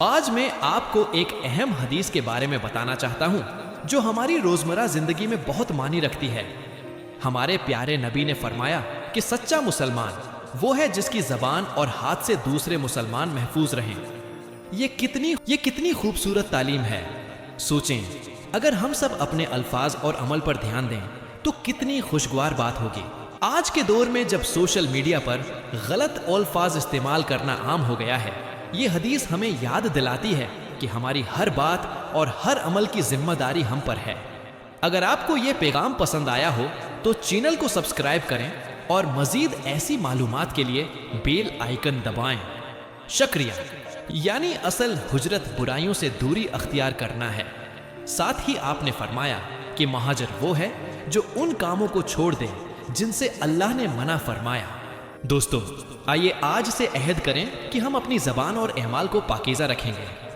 آج میں آپ کو ایک اہم حدیث کے بارے میں بتانا چاہتا ہوں جو ہماری روزمرہ زندگی میں بہت معنی رکھتی ہے۔ ہمارے پیارے نبی نے فرمایا کہ سچا مسلمان وہ ہے جس کی زبان اور ہاتھ سے دوسرے مسلمان محفوظ رہیں۔ یہ کتنی خوبصورت تعلیم ہے۔ سوچیں، اگر ہم سب اپنے الفاظ اور عمل پر دھیان دیں تو کتنی خوشگوار بات ہوگی۔ آج کے دور میں جب سوشل میڈیا پر غلط الفاظ استعمال کرنا عام ہو گیا ہے، یہ حدیث ہمیں یاد دلاتی ہے کہ ہماری ہر بات اور ہر عمل کی ذمہ داری ہم پر ہے۔ اگر آپ کو یہ پیغام پسند آیا ہو تو چینل کو سبسکرائب کریں اور مزید ایسی معلومات کے لیے بیل آئیکن دبائیں۔ شکریہ۔ یعنی اصل ہجرت برائیوں سے دوری اختیار کرنا ہے۔ ساتھ ہی آپ نے فرمایا کہ مہاجر وہ ہے جو ان کاموں کو چھوڑ دے جن سے اللہ نے منع فرمایا۔ دوستو، آئیے آج سے عہد کریں کہ ہم اپنی زبان اور اعمال کو پاکیزہ رکھیں گے۔